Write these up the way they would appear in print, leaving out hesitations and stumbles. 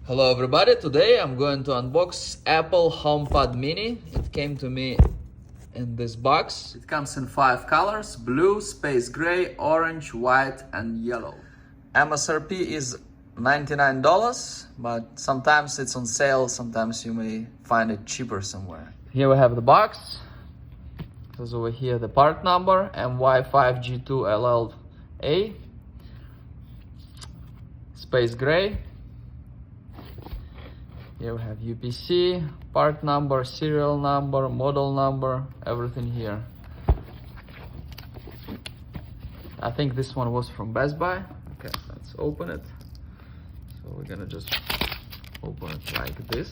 Hello everybody, today I'm going to unbox Apple HomePod mini. It came to me in this box. It comes in 5 colors: blue, space gray, orange, white and yellow. MSRP is $99, but sometimes it's on sale, sometimes you may find it cheaper somewhere. Here we have the box. There's over here the part number, MY5G2LLA, space gray. Here we have UPC, part number, serial number, model number, everything here. I think this one was from Best Buy. Okay, let's open it. So we're gonna just open it like this,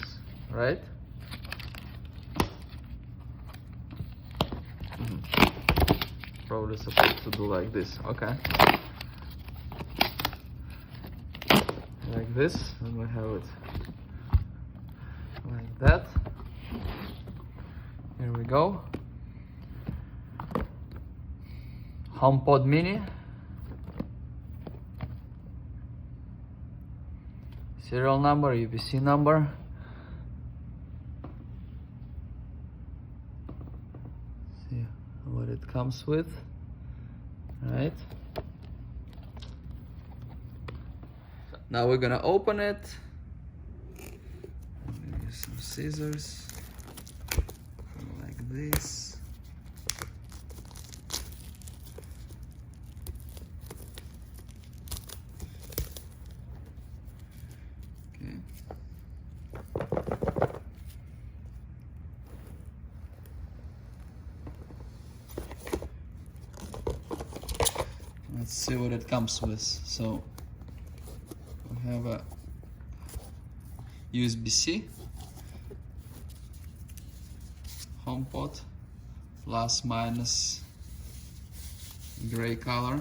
right? Probably supposed to do like this, okay. Like this, and we have it like that. Here we go. HomePod mini. Serial number, UPC number. See what it comes with, right? Now we're gonna open it. Some scissors like this. Okay. Let's see what it comes with. So we have a USB-C, HomePod, plus minus gray color.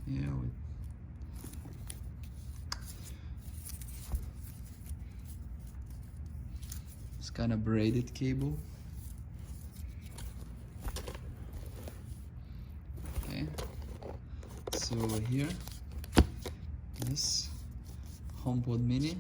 Yeah, it's kind of braided cable. Okay, so over here, this HomePod mini.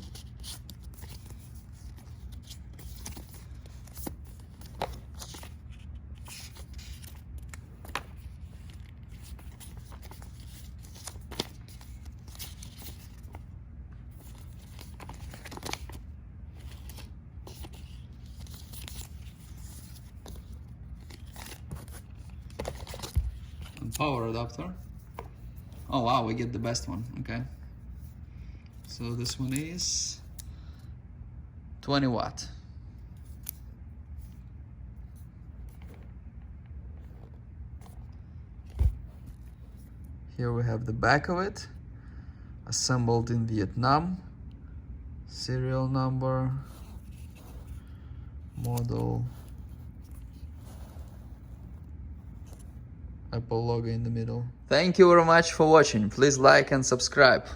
And power adapter. Oh wow, we get the best one. Okay. So this one is 20 watt. Here we have the back of it, assembled in Vietnam, serial number, model, Apple logo in the middle. Thank you very much for watching. Please like and subscribe.